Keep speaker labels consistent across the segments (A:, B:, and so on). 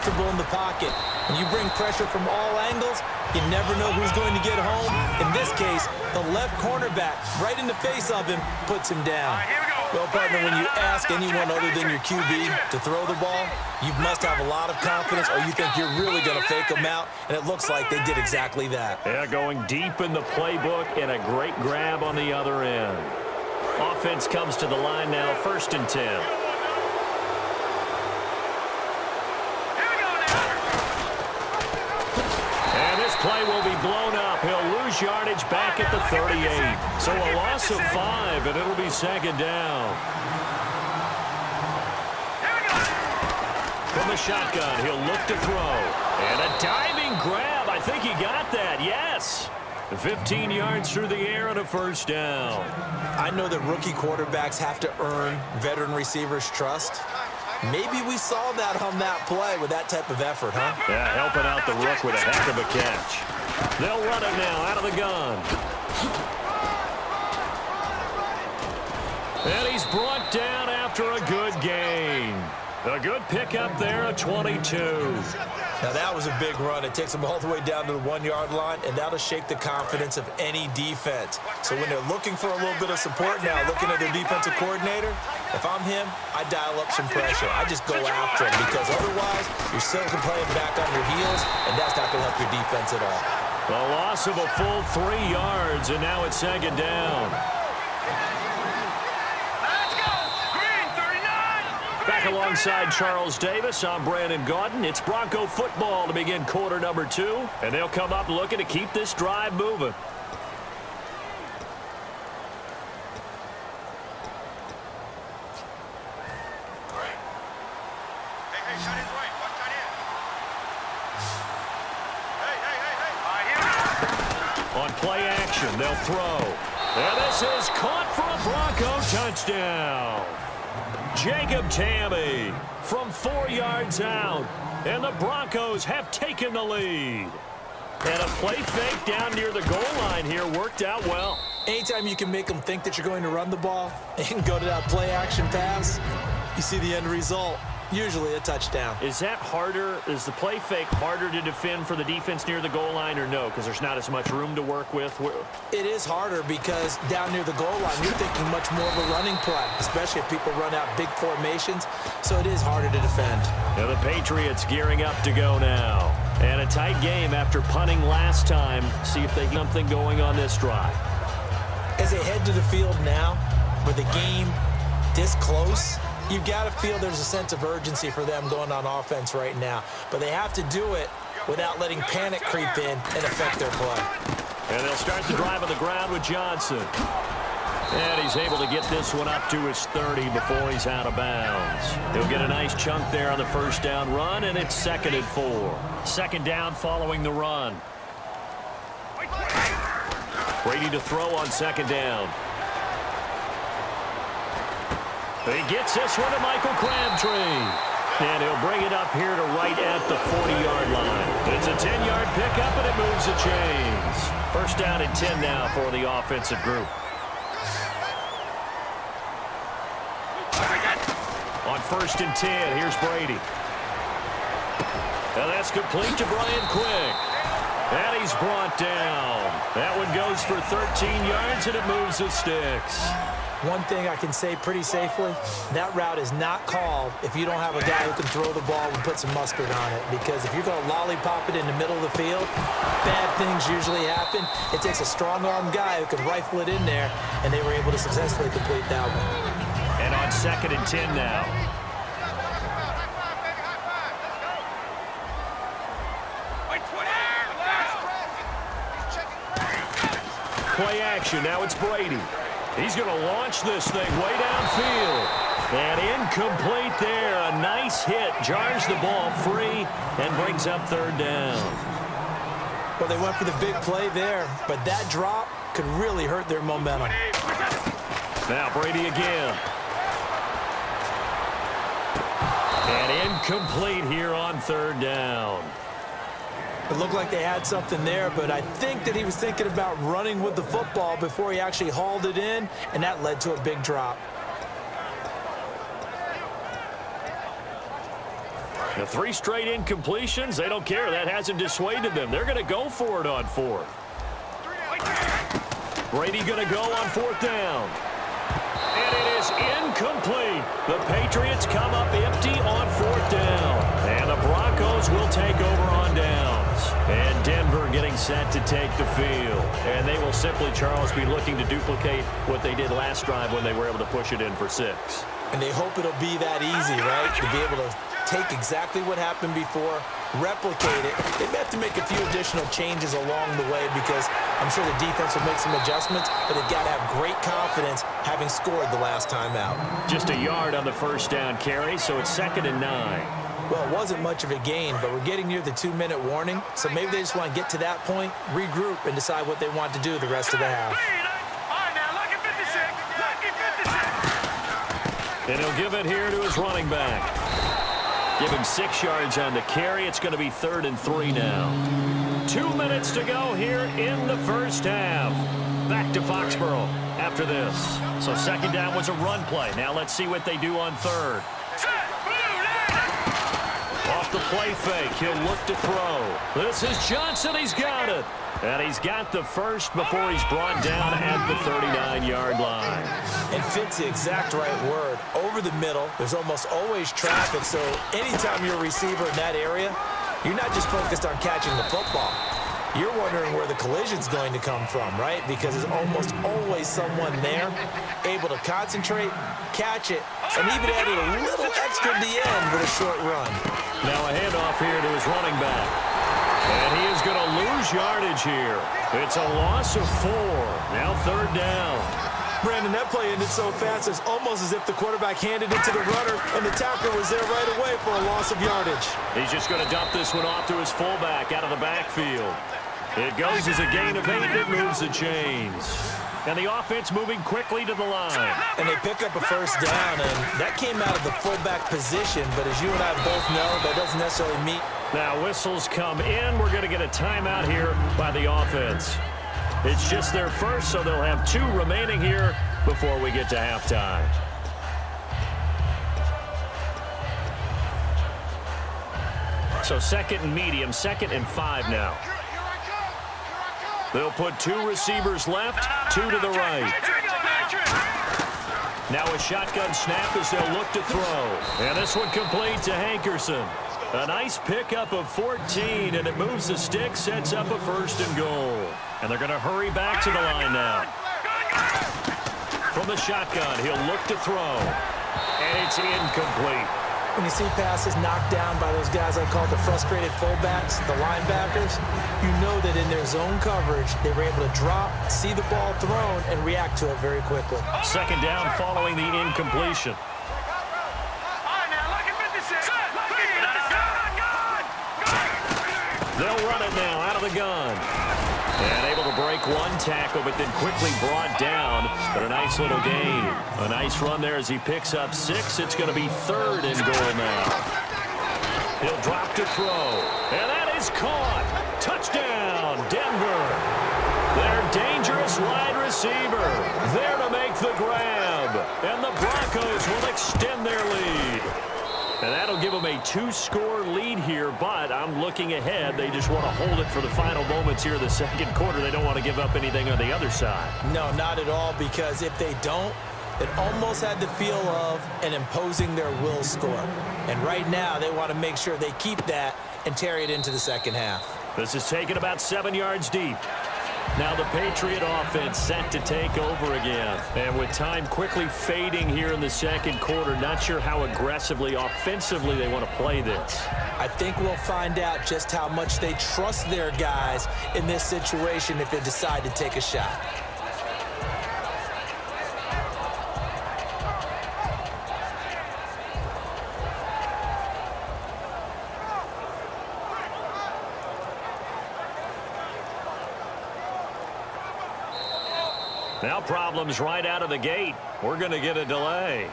A: comfortable in the pocket. When you bring pressure from all angles, you never know who's going to get home. In this case, the left cornerback, right in the face of him, puts him down. Well, partner, when you ask anyone other than your QB to throw the ball, you must have a lot of confidence or you think you're really going to fake them out, and it looks like they did exactly that.
B: Yeah, going deep in the playbook and a great grab on the other end. Offense comes to the line now, 1st and 10. Play will be blown up. He'll lose yardage back at the 38. So a loss of 5, and it'll be 2nd down. From the shotgun, he'll look to throw. And a diving grab. I think he got that. Yes. 15 yards through the air and a 1st down.
A: I know that rookie quarterbacks have to earn veteran receivers' trust. Maybe we saw that on that play with that type of effort, huh?
B: Yeah, helping out the rook with a heck of a catch. They'll run it now out of the gun. And he's brought down after a good gain. A good pickup there, a 22.
A: Now, that was a big run. It takes them all the way down to the 1-yard line, and that'll shake the confidence of any defense. So when they're looking for a little bit of support now, looking at their defensive coordinator, if I'm him, I dial up some pressure. I just go after him because otherwise you're still playing back on your heels, and that's not going to help your defense at all.
B: A loss of a full 3 yards, and now it's 2nd down. Back alongside Charles Davis, I'm Brandon Gaudin. It's Bronco football to begin quarter number 2, and they'll come up looking to keep this drive moving. On play action, they'll throw. And this is caught for a Bronco touchdown. Jacob Tammy from 4 yards out. And the Broncos have taken the lead. And a play fake down near the goal line here worked out well.
A: Anytime you can make them think that you're going to run the ball and go to that play action pass, you see the end result. Usually a touchdown.
B: Is that harder? Is the play fake harder to defend for the defense near the goal line or no? Because there's not as much room to work with?
A: It is harder because down near the goal line, you're thinking much more of a running play, especially if people run out big formations. So it is harder to defend.
B: Now the Patriots gearing up to go now. And a tight game after punting last time. See if they get something going on this drive.
A: As they head to the field now, with the game this close, you've got to feel there's a sense of urgency for them going on offense right now. But they have to do it without letting panic creep in and affect their play.
B: And they'll start the drive on the ground with Johnson. And he's able to get this one up to his 30 before he's out of bounds. He'll get a nice chunk there on the 1st down run, and it's 2nd and 4. 2nd down following the run. Brady to throw on 2nd down. He gets this one to Michael Crabtree. And he'll bring it up here to right at the 40-yard line. It's a 10-yard pickup, and it moves the chains. 1st down and 10 now for the offensive group. On 1st and 10, here's Brady. Now that's complete to Brian Quick. And he's brought down. That one goes for 13 yards, and it moves the sticks.
A: One thing I can say pretty safely, that route is not called if you don't have a guy who can throw the ball and put some mustard on it. Because if you're going to lollipop it in the middle of the field, bad things usually happen. It takes a strong-armed guy who can rifle it in there, and they were able to successfully complete that one.
B: And on 2nd and 10 now. Play action, now it's Brady. He's going to launch this thing way downfield. And incomplete there. A nice hit. Jars the ball free and brings up 3rd down.
A: Well, they went for the big play there, but that drop could really hurt their momentum.
B: Now Brady again. And incomplete here on 3rd down.
A: It looked like they had something there, but I think that he was thinking about running with the football before he actually hauled it in, and that led to a big drop.
B: The 3 straight incompletions, they don't care. That hasn't dissuaded them. They're going to go for it on 4th. Brady going to go on 4th down. And it is incomplete. The Patriots come up empty on 4th down. And the Broncos will take over on downs. And Denver getting set to take the field. And they will simply, Charles, be looking to duplicate what they did last drive when they were able to push it in for 6.
A: And they hope it'll be that easy, right? To be able to take exactly what happened before, replicate it. They may have to make a few additional changes along the way because I'm sure the defense will make some adjustments, but they've got to have great confidence having scored the last time out.
B: Just a yard on the first down carry, so it's 2nd and 9.
A: Well, it wasn't much of a gain, but we're getting near the 2-minute warning, so maybe they just want to get to that point, regroup, and decide what they want to do the rest of the half.
B: And he'll give it here to his running back. Give him 6 yards on the carry. It's going to be 3rd and 3 now. 2 minutes to go here in the first half. Back to Foxborough after this. So 2nd down was a run play. Now let's see what they do on 3rd. Off the play fake, he'll look to throw. This is Johnson, he's got it. And he's got the first before he's brought down at the 39-yard line.
A: And fit's the exact right word. Over the middle, there's almost always traffic, so anytime you're a receiver in that area, you're not just focused on catching the football. You're wondering where the collision's going to come from, right? Because there's almost always someone there able to concentrate, catch it, and even add a little extra at the end with a short run.
B: Now a handoff here to his running back. And he is going to lose yardage here. It's a loss of 4. Now 3rd down.
A: Brandon, that play ended so fast, it's almost as if the quarterback handed it to the runner, and the tackler was there right away for a loss of yardage.
B: He's just going to dump this one off to his fullback out of the backfield. It goes as a gain of 8. It moves the chains. And the offense moving quickly to the line.
A: And they pick up a first down, and that came out of the fullback position, but as you and I both know, that doesn't necessarily mean.
B: Now whistles come in. We're going to get a timeout here by the offense. It's just their first, so they'll have 2 remaining here before we get to halftime. So 2nd and medium, 2nd and 5 now. They'll put 2 receivers left, 2 to the right. Now a shotgun snap as they'll look to throw. And this one complete to Hankerson. A nice pickup of 14, and it moves the stick, sets up a 1st and goal. And they're going to hurry back to the line now. From the shotgun, he'll look to throw. And it's incomplete.
A: When you see passes knocked down by those guys I call the frustrated fullbacks, the linebackers, you know that in their zone coverage, they were able to drop, see the ball thrown, and react to it very quickly.
B: 2nd down following the incompletion. They'll run it now out of the gun. And able to break 1 tackle, but then quickly brought down. But a nice little gain. A nice run there as he picks up 6. It's going to be 3rd and goal now. He'll drop to throw. And that is caught. Touchdown, Denver. Their dangerous wide receiver there to make the grab. And the Broncos will extend their lead. And that'll give them a 2-score lead here, but I'm looking ahead. They just want to hold it for the final moments here in the 2nd quarter. They don't want to give up anything on the other side.
A: No, not at all, because if they don't, it almost had the feel of an imposing their will score. And right now, they want to make sure they keep that and carry it into the 2nd half.
B: This is taken about 7 yards deep. Now the Patriot offense set to take over again. And with time quickly fading here in the 2nd quarter, not sure how aggressively, offensively they want to play this.
A: I think we'll find out just how much they trust their guys in this situation if they decide to take a shot.
B: Now problems right out of the gate. We're going to get a delay.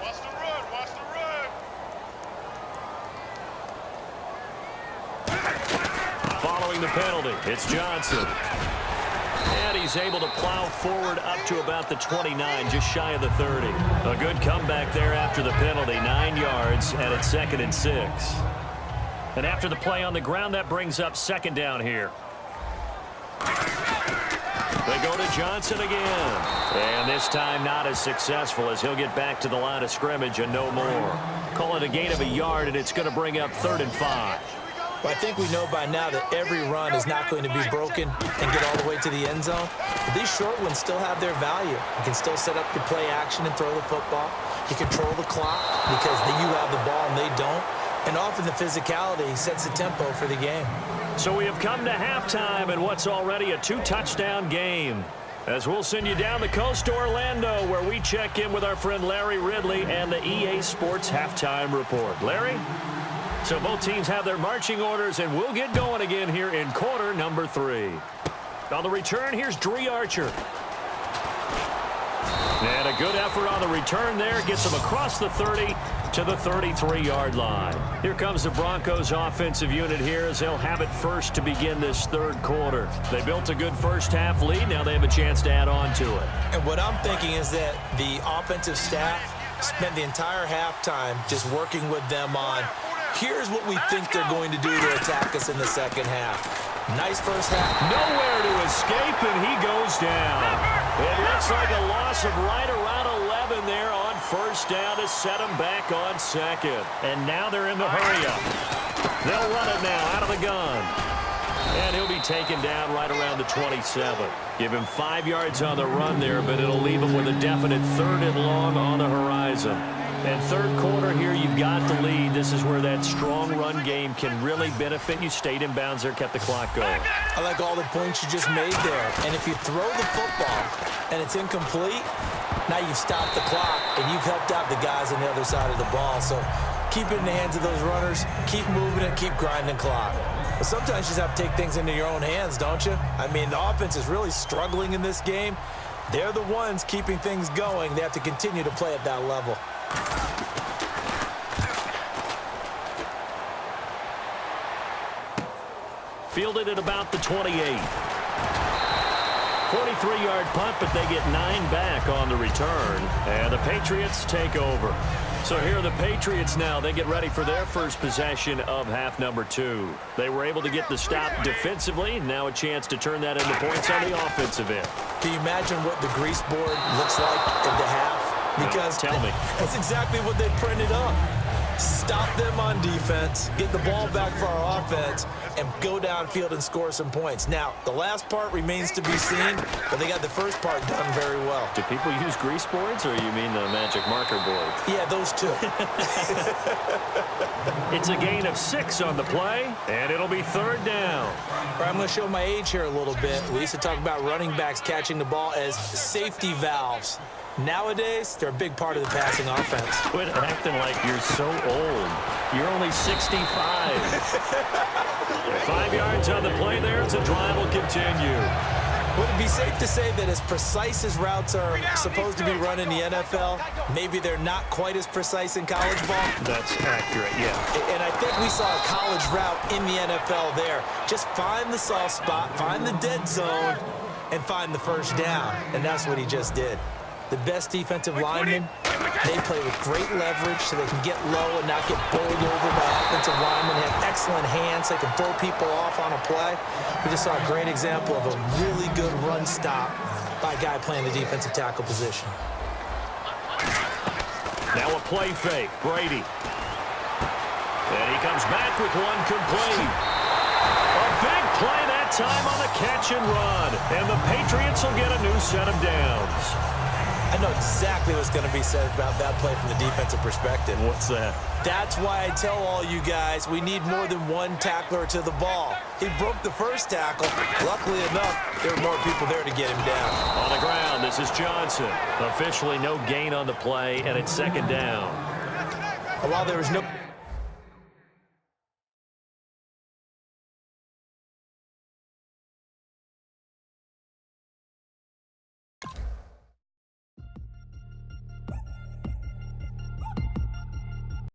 C: Buster
B: the penalty. It's Johnson. And he's able to plow forward up to about the 29, just shy of the 30. A good comeback there after the penalty, 9 yards, and it's 2nd and 6. And after the play on the ground, that brings up 2nd down here. They go to Johnson again. And this time not as successful as he'll get back to the line of scrimmage and no more. Call it a gain of a yard, and it's going to bring up 3rd and 5.
A: Well, I think we know by now that every run is not going to be broken and get all the way to the end zone. But these short ones still have their value. You can still set up your play action and throw the football. You control the clock because you have the ball and they don't. And often the physicality sets the tempo for the game.
B: So we have come to halftime in what's already a 2-touchdown game. As we'll send you down the coast to Orlando, where we check in with our friend Larry Ridley and the EA Sports Halftime Report. Larry? So both teams have their marching orders, and we'll get going again here in quarter number 3. On the return, here's Dree Archer. And a good effort on the return there. Gets him across the 30 to the 33-yard line. Here comes the Broncos offensive unit here as they'll have it first to begin this 3rd quarter. They built a good first-half lead. Now they have a chance to add on to it.
A: And what I'm thinking is that the offensive staff spent the entire halftime just working with them on here's what we think they're going to do to attack us in the 2nd half. Nice first half.
B: Nowhere to escape, and he goes down. It looks like a loss of right around 11 there on 1st down to set him back on 2nd. And now they're in the hurry-up. They'll run it now out of the gun. And he'll be taken down right around the 27. Give him 5 yards on the run there, but it'll leave him with a definite 3rd and long on the horizon. And 3rd quarter here, you've got the lead. This is where that strong run game can really benefit you. Stayed in bounds there, kept the clock going.
A: I like all the points you just made there. And if you throw the football and it's incomplete, now you've stopped the clock and you've helped out the guys on the other side of the ball. So keep it in the hands of those runners. Keep moving it. Keep grinding clock. But sometimes you just have to take things into your own hands, don't you? I mean, the offense is really struggling in this game. They're the ones keeping things going. They have to continue to play at that level.
B: Fielded at about the 28. 43-yard punt, but they get 9 back on the return. And the Patriots take over. So here are the Patriots now. They get ready for their first possession of half number 2. They were able to get the stop defensively. Now a chance to turn that into points on the offensive end.
A: Can you imagine what the grease board looks like at the half? Because
B: tell me.
A: That's exactly what they printed up. Stop them on defense, get the ball back for our offense, and go downfield and score some points. Now, the last part remains to be seen, but they got the first part done very well.
B: Do people use grease boards, or you mean the magic marker board?
A: Yeah, those two.
B: It's a gain of 6 on the play, and it'll be 3rd down.
A: All right, I'm going to show my age here a little bit. We used to talk about running backs catching the ball as safety valves. Nowadays, they're a big part of the passing offense.
B: Quit acting like you're so old. You're only 65. 5 yards on the play there. The drive will continue.
A: Would it be safe to say that as precise as routes are supposed to be run in the NFL, maybe they're not quite as precise in college ball?
B: That's accurate, yeah.
A: And I think we saw a college route in the NFL there. Just find the soft spot, find the dead zone, and find the first down. And that's what he just did. The best defensive linemen, they play with great leverage so they can get low and not get bowled over by offensive linemen. They have excellent hands. They can throw people off on a play. We just saw a great example of a really good run stop by a guy playing the defensive tackle position.
B: Now a play fake, Brady. And he comes back with one complete. A big play that time on the catch and run. And the Patriots will get a new set of downs.
A: I know exactly what's going to be said about that play from the defensive perspective.
B: What's that?
A: That's why I tell all you guys we need more than one tackler to the ball. He broke the first tackle. Luckily enough, there were more people there to get him down.
B: On the ground, this is Johnson. Officially no gain on the play, and it's 2nd down.
A: While there was no